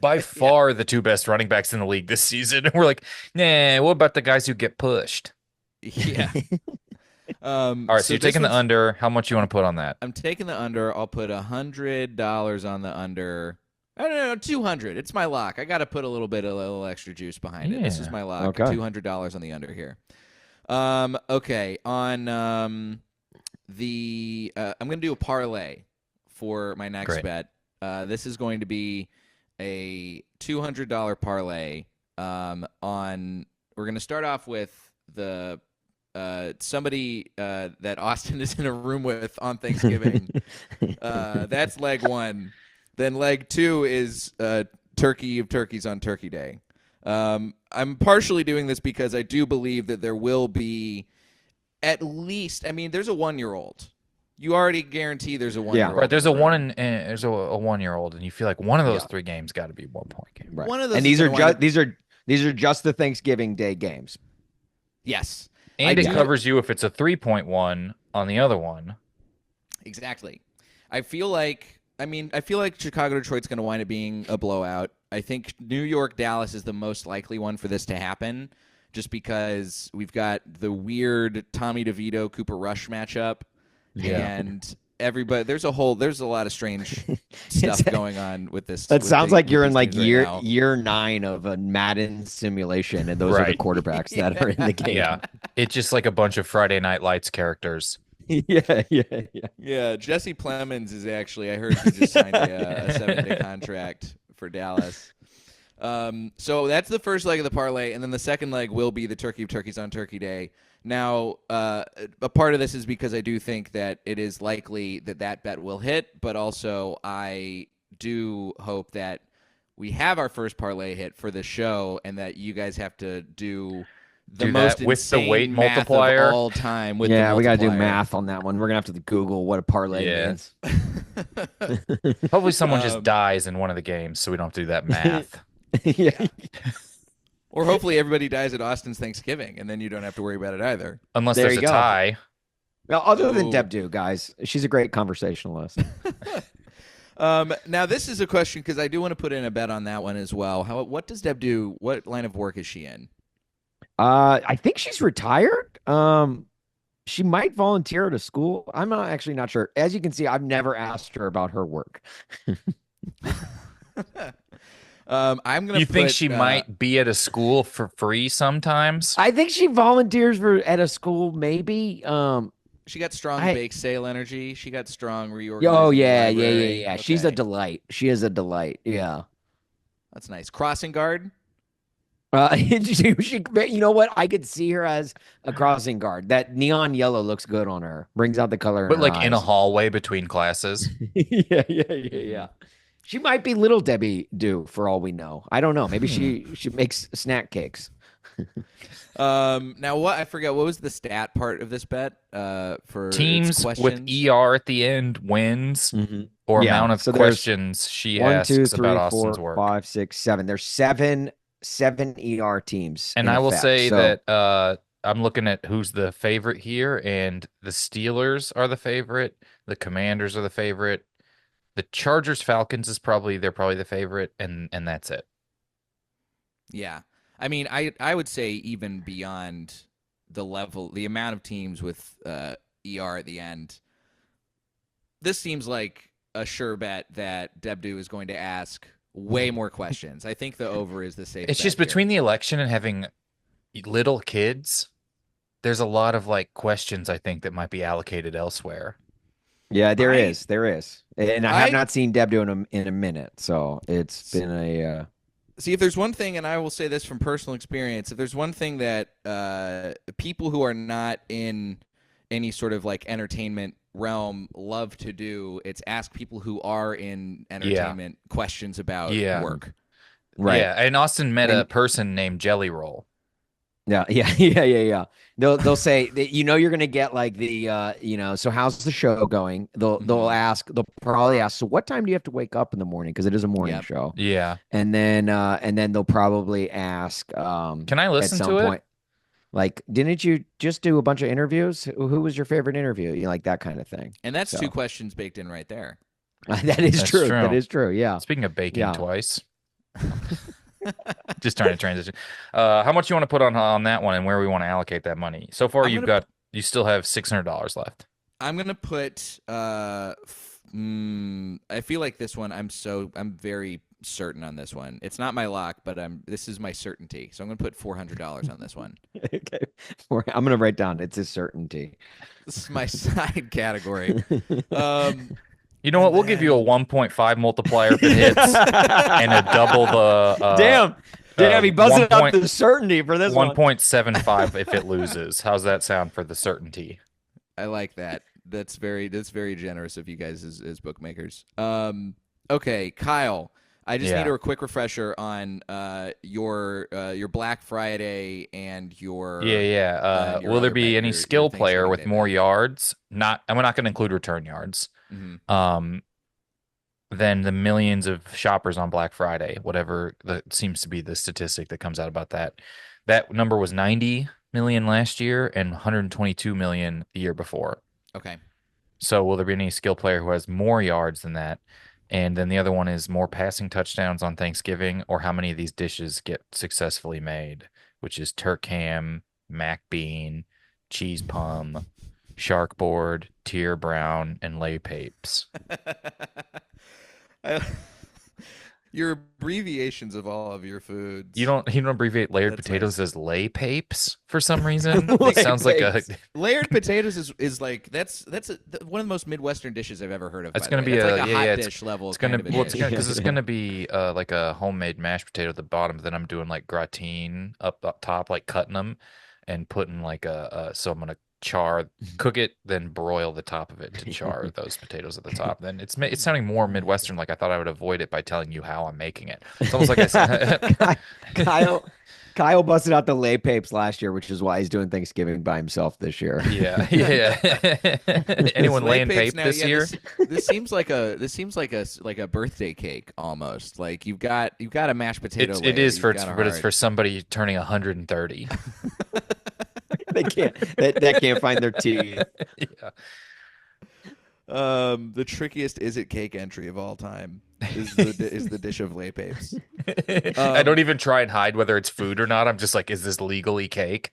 by far the two best running backs in the league this season. And we're like, nah, what about the guys who get pushed? Yeah. All right, so you're taking the under. How much you want to put on that? I'm taking the under. I'll put $100 on the under. I don't know, 200. It's my lock. I got to put a little extra juice behind it. This is my lock. Okay. $200 on the under here. Okay. On I'm going to do a parlay for my next bet. This is going to be a $200 parlay. We're going to start off with the somebody that Austin is in a room with on Thanksgiving. That's leg one. Then leg two is turkey of turkeys on Turkey Day. I'm partially doing this because I do believe that there will be at least, I mean, there's a 1-year-old. You already guarantee there's a 1-year-old. Yeah, right. There's a 1-year-old, and you feel like one of those 3 games got to be 1-point game. Right. One of those, and these are just the Thanksgiving Day games. Yes, and it covers you if it's a 3-point one on the other one. Exactly. I feel like Chicago Detroit's going to wind up being a blowout. I think New York Dallas is the most likely one for this to happen, just because we've got the weird Tommy DeVito Cooper Rush matchup, and everybody there's a lot of strange stuff going on with this. That sounds like you're in like year 9 of a Madden simulation, and those are the quarterbacks that are in the game. Yeah, it's just like a bunch of Friday Night Lights characters. Yeah. Jesse Plemons is actually, I heard he just signed a 7-day contract for Dallas. So that's the first leg of the parlay, and then the second leg will be the turkey of turkeys on Turkey Day. Now, a part of this is because I do think that it is likely that bet will hit, but also I do hope that we have our first parlay hit for the show, and that you guys have to do the most with the weight multiplier of all time. We got to do math on that one. We're gonna have to Google what a parlay means. Hopefully, someone just dies in one of the games, so we don't have to do that math. Or hopefully everybody dies at Austin's Thanksgiving, and then you don't have to worry about it either. Unless there's a tie. Well, other than Deb do, guys, she's a great conversationalist. Now this is a question because I do want to put in a bet on that one as well. What does Deb do? What line of work is she in? I think she's retired. She might volunteer at a school. I'm not sure. As you can see, I've never asked her about her work. You think she might be at a school for free sometimes? I think she volunteers at a school, maybe. She got strong bake sale energy. She got strong reorganization. Oh yeah. Okay. She's a delight. She is a delight. Yeah, that's nice. Crossing guard. You know what? I could see her as a crossing guard. That neon yellow looks good on her. Brings out the color in But her like in a eyes. hallway between classes. Yeah. She might be little Debbie do for all we know. I don't know. Maybe Hmm. she makes snack cakes. Now what I forget what was the stat part of this bet for its Teams with questions? ER at the end wins Hmm. or Yeah. amount of So there's questions she one, two, asks about three, Austin's four, work. five, six, seven. There's seven ER teams And in I will effect. say So that I'm looking at who's the favorite here, and the Steelers are the favorite, the Commanders are the favorite, the Chargers Falcons is probably they're probably the favorite, and that's it. Yeah. I mean, I would say even beyond the amount of teams with ER at the end, this seems like a sure bet that Debdu is going to ask way more questions. I think the over is the safe It's bet just here. between the election and having little kids, there's a lot of like questions I think that might be allocated elsewhere. yeah, I there is, and I have I not seen Deb do in a minute. So it's been a see if there's one thing, and I will say this from personal experience, if there's one thing that people who are not in any sort of like entertainment realm love to do, it's ask people who are in Yeah. entertainment questions about Yeah. work. right. Yeah. And Austin met a And person named Jelly Roll. yeah, yeah. They'll say that you're gonna get like so how's the show going? Hmm. They'll probably ask, so what time do you have to wake up in the morning? Because it is a morning Yep. show. Yeah. And then they'll probably ask Can I at listen some to it? point, like, didn't you just do a bunch of interviews? Who was your favorite interview? Like that kind of thing. And that's two So questions baked in right there. that is That's true. That true. is true. Yeah. Speaking of baking Yeah. twice, just trying to transition. How much you want to put on that one and where we want to allocate that money? So far, I'm gonna you still have $600 left. I'm gonna put I feel like this one I'm very certain on this one. It's not my lock, but this is my certainty. So I'm gonna put $400 on this one. Okay. I'm gonna write down it's a certainty. This is my side category. Um You know what? and We'll give you a then 1.5 multiplier if it hits, and a double the Damn. Damn, he one busted up point the certainty for this one. 1.75 if it loses. How's that sound for the certainty? I like that. That's very generous of you guys as bookmakers. Okay, Kyle. I just need Yeah. a quick refresher on your Black Friday and Yeah, yeah. your Will there other be bet, any your skill player Thanksgiving with Day more bet. yards? Not, we're not going to include return yards. Hmm. Um, than the millions of shoppers on Black Friday, whatever that seems to be the statistic that comes out about that. That number was 90 million last year and 122 million the year before. Okay. So will there be any skill player who has more yards than that? And then the other one is more passing touchdowns on Thanksgiving, or how many of these dishes get successfully made, which is turk ham, mac bean, cheese pum, shark board, tear brown, and lay papes. I- your abbreviations of all of your You foods. don't abbreviate layered That's potatoes nice. as lay papes for some reason? It Lay sounds like a papes. Layered potatoes is like one of the most Midwestern dishes I've ever heard of. it's By the gonna way, be that's a like a yeah, hot yeah, dish level it's kind gonna of a well it's dish. gonna because it's gonna be like a homemade mashed potato at the bottom, but then I'm doing like gratin up top, like cutting them and putting like so I'm gonna cook it, then broil the top of it to char those potatoes at the top. Then it's sounding more Midwestern, like I thought I would avoid it by telling you how I'm making it. It's almost like I said, Kyle Kyle busted out the lay papes last year, which is why he's doing Thanksgiving by himself this year. yeah, yeah. Anyone Slay laying papes pape now. this Yeah, year? this seems like a birthday cake almost. Like you've got a mashed potato. It layer, is you've got a but it's heart. for somebody turning 130. They can't they can't find their teeth. Yeah. The trickiest is it cake entry of all time is the dish of lay papes. I don't even try and hide whether it's food or not. I'm just like, is this legally cake?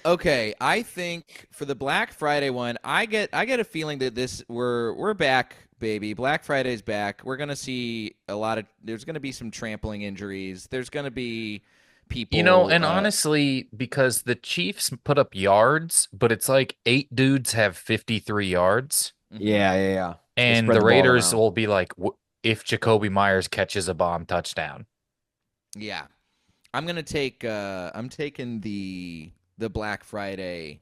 Okay, I think for the Black Friday one, I get a feeling that we're back, baby. Black Friday's back. We're gonna see there's gonna be some trampling injuries. There's gonna be people. And honestly, because the Chiefs put up yards, but it's like 8 dudes have 53 yards, Mhm. Yeah. They and spread the the ball Raiders around. will be like if Jacoby Myers catches a bomb touchdown. Yeah. I'm gonna take I'm taking the Black Friday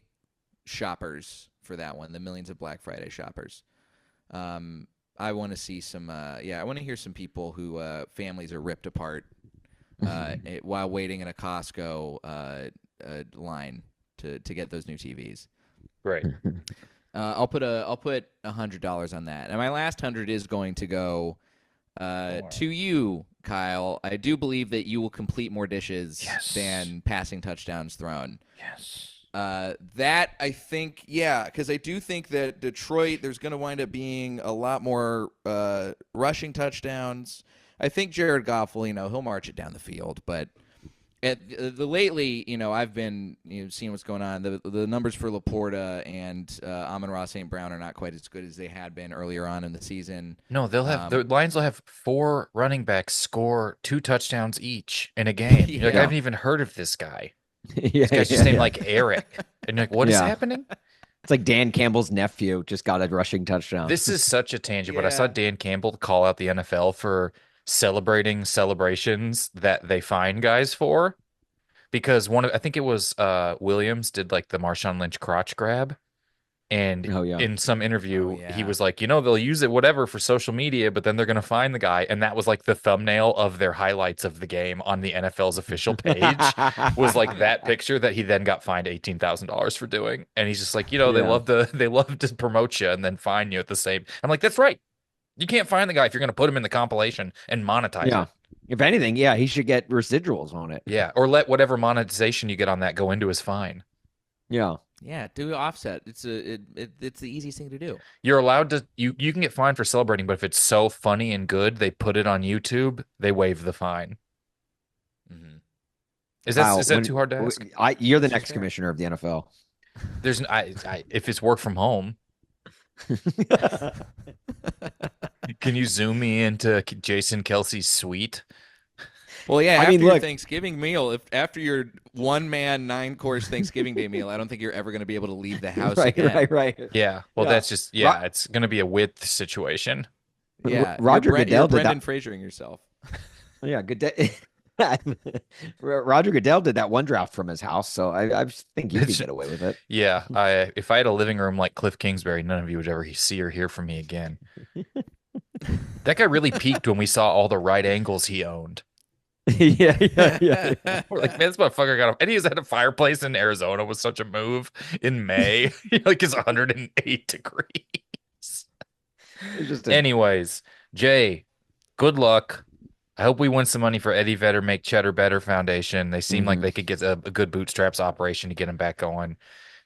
shoppers for that one, the millions of Black Friday shoppers. I want to see some I want to hear some people who families are ripped apart while waiting in a Costco line to get those new TVs. Right. I'll put $100 on that, and my last 100 is going to go to you, Kyle. I do believe that you will complete more dishes than passing touchdowns thrown. Yes. That I think, because I do think that Detroit, there's going to wind up being a lot more rushing touchdowns. I think Jared Goff will, he'll march it down the field, but lately, I've been seeing what's going on. The numbers for Laporta and Amon-Ra St. Brown are not quite as good as they had been earlier on in the season. No, they'll have the Lions will have 4 running backs score 2 touchdowns each in a game. You're like, I haven't even heard of this guy. This guy's just named like Eric. And you're like, what is happening? It's like Dan Campbell's nephew just got a rushing touchdown. This is such a tangent, but I saw Dan Campbell call out the NFL for celebrating celebrations that they fine guys for, because I think it was Williams did like the Marshawn Lynch crotch grab, and in some interview he was like, they'll use it whatever for social media, but then they're gonna find the guy, and that was like the thumbnail of their highlights of the game on the NFL's official page was like that picture that he then got fined $18,000 for doing, and he's just like, they love to promote you and then fine you at the same. I'm like, that's right. You can't find the guy if you're going to put him in the compilation and monetize it. If anything, he should get residuals on it. Yeah, or let whatever monetization you get on that go into his fine. Yeah. Yeah, do offset. It's the easiest thing to do. You're allowed to you can get fined for celebrating, but if it's so funny and good, they put it on YouTube, they waive the fine. Mm-hmm. Is that too hard to ask? You're the next commissioner of the NFL. There's if it's work from home. Can you zoom me into Jason Kelsey's suite? Well, after your Thanksgiving meal, after your one-man 9-course Thanksgiving Day meal, I don't think you're ever going to be able to leave the house again. Right. Yeah. Well, that's just it's going to be a width situation. Yeah. Roger Goodell did Brendan Frasering yourself. Yeah, Goodell. Roger Goodell did that one draft from his house, so I think you could get away with it. Yeah, if I had a living room like Cliff Kingsbury, none of you would ever see or hear from me again. That guy really peaked when we saw all the right angles he owned. Yeah. We're like, man, this motherfucker got and he's at a fireplace in Arizona was such a move in May. Like it's 108 degrees. Anyways, Jay, good luck. I hope we win some money for Eddie Vedder Make Cheddar Better Foundation. They seem like they could get a good bootstraps operation to get him back going.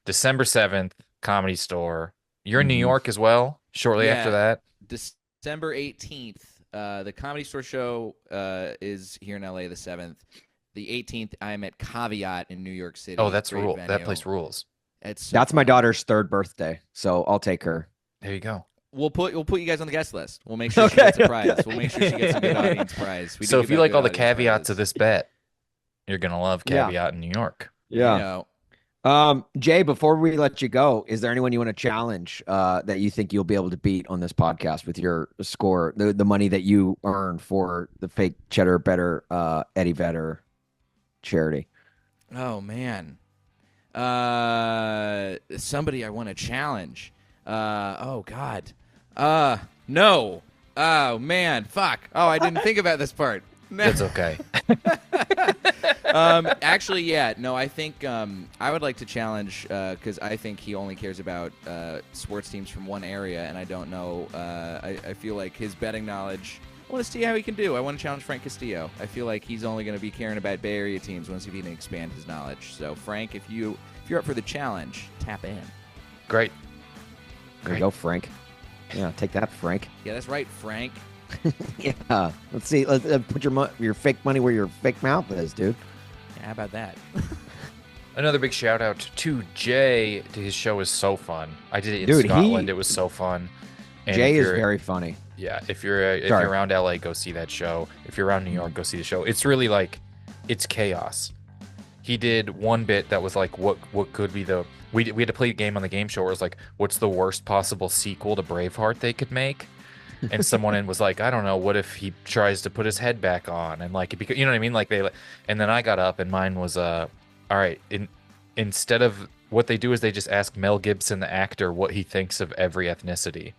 December 7th, Comedy Store. You're in New York as well, shortly after that. December 18th. The Comedy Store show is here in LA the 7th. The 18th, I'm at Caveat in New York City. Oh, that's rule. That place rules. That's my daughter's 3rd birthday, so I'll take her. There you go. We'll put you guys on the guest list. We'll make sure she gets a prize. We'll make sure she gets a good audience prize. So if you like all the caveats of this bet, you're gonna love Caveat in New York. Yeah. Jay, before we let you go, is there anyone you want to challenge that you think you'll be able to beat on this podcast with your score, the money that you earn for the fake Cheddar Better Eddie Vedder charity? Oh man, somebody I want to challenge. Oh God. No. Oh man, fuck. Oh, I didn't think about this part. That's okay. Actually, no, I think I would like to challenge because I think he only cares about sports teams from one area, and I don't know. I feel like his betting knowledge. I want to see how he can do. I want to challenge Frank Castillo. I feel like he's only going to be caring about Bay Area teams. I want to see if he can expand his knowledge. So, Frank, if you're up for the challenge, tap in. Great. There you go, Frank. Yeah, take that, Frank. Yeah, that's right, Frank. Yeah. Let's see. Let's put your fake money where your fake mouth is, dude. Yeah, how about that? Another big shout out to Jay. His show is so fun. I did it in Scotland. It was so fun. And Jay is very funny. Yeah, if you're around LA, go see that show. If you're around New York, go see the show. It's really like, it's chaos. He did one bit that was like, what could be the... We had to play a game on the game show where it was like, what's the worst possible sequel to Braveheart they could make? and someone in was like, I don't know, what if he tries to put his head back on and like because you know what I mean? Like and then I got up and mine was all right, instead of what they do is they just ask Mel Gibson the actor what he thinks of every ethnicity.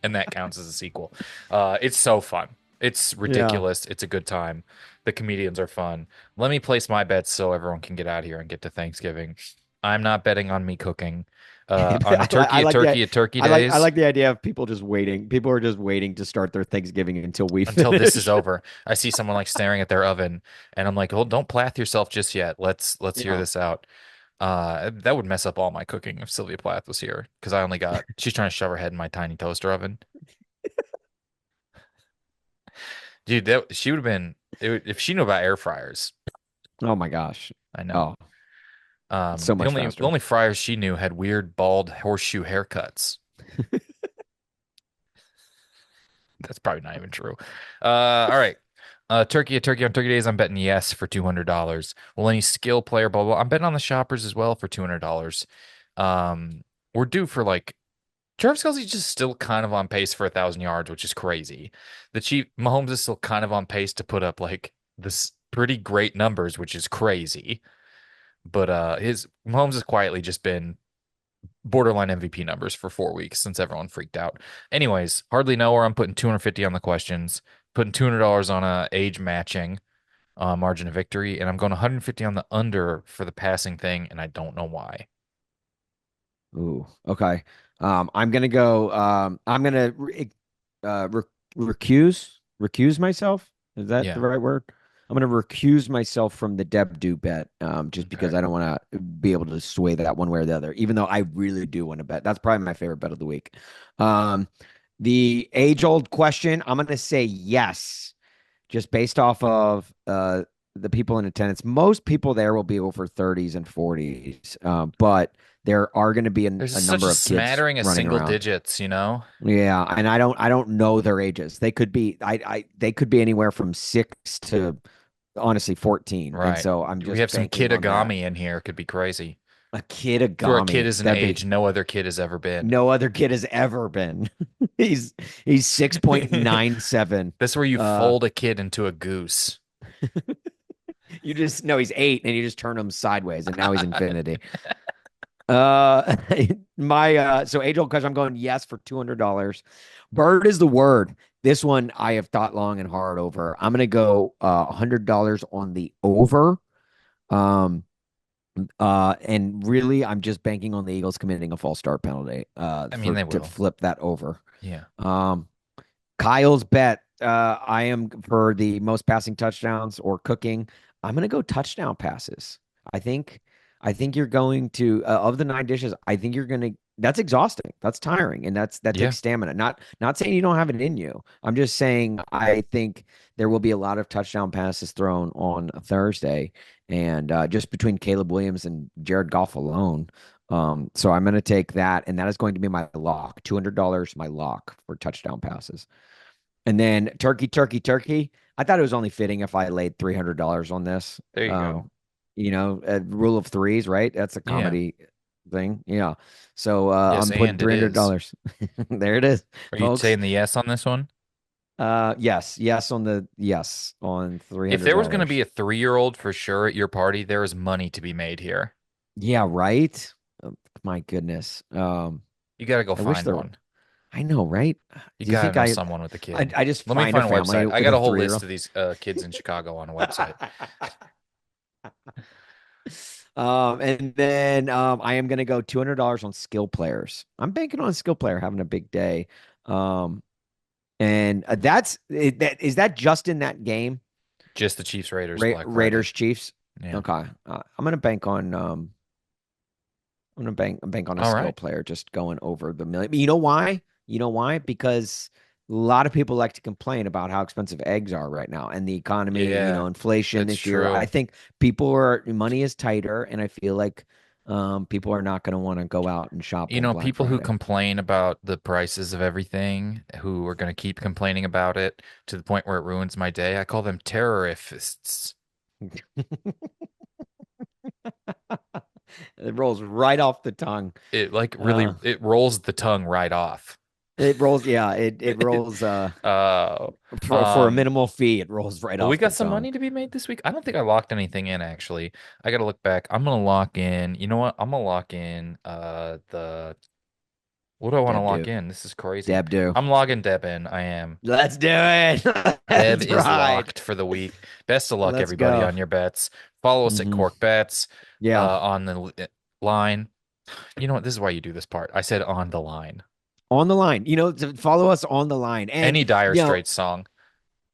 And that counts as a sequel. It's so fun. It's Yeah. ridiculous. It's a good time. The comedians are fun. Let me place my bets so everyone can get out of here and get to Thanksgiving. I'm not betting on me cooking. On I, I like the a turkey I days like the idea of people just waiting. People are just waiting to start their Thanksgiving until we until this is finish. over. I see someone like staring at their oven, and I'm like, "Oh, don't plath yourself just yet. Let's hear Yeah. this out." That would mess up all my cooking if Sylvia Plath was here because I only got she's trying to shove her head in my tiny toaster oven. Dude, she would have been if she knew about air fryers. Oh my gosh. I know. Oh, so much The faster. only fryers she knew had weird bald horseshoe haircuts. That's probably not even true. All right. Turkey, a turkey on turkey days. I'm betting yes for $200. Will any skill player, blah, blah, blah. I'm betting on the shoppers as well for $200. Um, we're due for like Travis Kelce's just still kind of on pace for 1,000 yards, which is crazy. The Chief Mahomes is still kind of on pace to put up like this pretty great numbers, which is crazy. But his Mahomes has quietly just been borderline MVP numbers for 4 weeks since everyone freaked out. Anyways, hardly know where I'm putting 250 on the questions, putting $200 on a age matching margin of victory, and I'm going 150 on the under for the passing thing, and I don't know why. Ooh, okay. I'm gonna go. I'm gonna recuse myself. Is that the Yeah. right word? I'm gonna recuse myself from the Deb do bet, just because Okay. I don't want to be able to sway that one way or the other. Even though I really do want to bet. That's probably my favorite bet of the week. Um, the age-old question. I'm gonna say yes, just based off of the people in attendance. Most people there will be over 30s and 40s, but there are going to be There's a such number a of kids smattering of running single around. digits, you know? Yeah, and I don't know their ages. They could be they could be anywhere from 6 to honestly 14. And Right. so I'm We just have some banking on that. Kidagami in here. Could be crazy. A kid For a kid Agami. is an That'd be age no other kid has ever been. no other kid has ever been. He's he's 6.97. That's where you Uh fold a kid into a goose. you just no, he's 8 and you just turn him sideways and now he's infinity. Uh, my so age old question. I'm going yes for $200. Bird is the word. This one I have thought long and hard over. I'm gonna go $100 on the over. Um, and really, I'm just banking on the Eagles committing a false start penalty. I mean, For they to will. flip that over. Yeah. Um, Kyle's bet. I am for the most passing touchdowns or cooking. I'm gonna go touchdown passes. I think I think you're going to of the 9 dishes, I think you're gonna that's exhausting. That's tiring and that Yeah. takes stamina. Not saying you don't have it in you. I'm just saying I think there will be a lot of touchdown passes thrown on Thursday. And just between Caleb Williams and Jared Goff alone. So I'm gonna take that, and that is going to be my lock. $200, my lock for touchdown passes. And then turkey, turkey, turkey. I thought it was only fitting if I laid $300 on this. There you go. Rule of threes, right? That's a Yeah. comedy thing. Yeah. So Yes, I'm putting and it is. $300. There it is, Are you folks. saying the yes on this one? Yes on If there was going to be $300. a 3-year-old for sure at your party, there is money to be made here. Yeah, right. My goodness. You got to go I wish find there. one. I know, right? You Do you got to think know someone with a I, kid. I just Let me find a find a family website. I with got a a whole list 3-year-old? of these kids in Chicago on a website. And then I am gonna go $200 on skill players. I'm banking on a skill player having a big day. Um, and that is that just in that game, Just the Chiefs Raiders Black Friday. Raiders Chiefs. Yeah. Okay, I'm gonna bank on I'm gonna bank on a All skill right. player just going over the million. You know why? You know why? Because a lot of people like to complain about how expensive eggs are right now and the economy, Yeah, inflation that's this year. I true. think people are money is tighter, and I feel like people are not going to want to go out and shop You on know, Black people who Friday. complain about the prices of everything, who are going to keep complaining about it to the point where it ruins my day, I call them terrorists. It rolls right off the tongue. It like really it rolls the tongue right off. It rolls, yeah, it rolls Uh, for a minimal fee, it rolls right well, we off the got some tongue. money to be made this week. I don't think I locked anything in actually. I got to look back. I'm gonna lock in. You know what? I'm gonna lock in the what do I want to Deb lock do. in? This is crazy. Deb do. I'm logging Deb in. I am. Let's do it. Deb That's is right. locked for the week. Best of luck, Let's everybody, go. on your bets. Follow us at Hmm. Cork Bets Yeah. on the line. You know what? This is why you do this part. I said on the line. On the line. To follow us on the line. And, Any Dire you know, Straits song.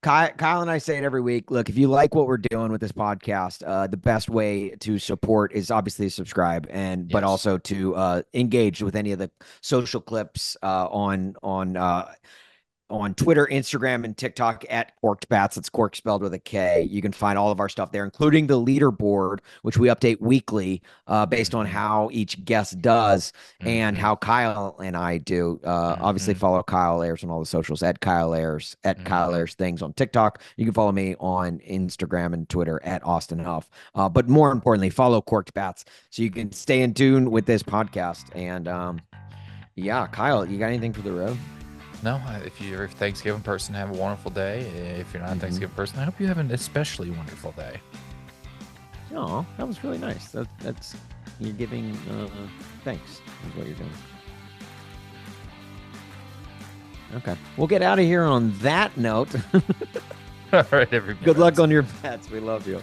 Kyle and I say it every week. Look, if you like what we're doing with this podcast, the best way to support is obviously to subscribe, but Yes. also to engage with any of the social clips on Twitter, Instagram, and TikTok at Korked Bats. It's Cork spelled with a K. You can find all of our stuff there, including the leaderboard, which we update weekly based on how each guest does and Mm-hmm. how Kyle and I do. Obviously, Mm-hmm. follow Kyle Ayers on all the socials at Kyle Ayers, at Kyle Mm-hmm. Ayers Things on TikTok. You can follow me on Instagram and Twitter at Austin Huff. But more importantly, follow Korked Bats so you can stay in tune with this podcast. And yeah, Kyle, you got anything for the road? No, if you're a Thanksgiving person, have a wonderful day. If you're not a Mm-hmm. Thanksgiving person, I hope you have an especially wonderful day. Oh, that was really nice. That's you're giving thanks is what you're doing. Okay, we'll get out of here on that note. All right, everybody. Good luck on your bets. We love you.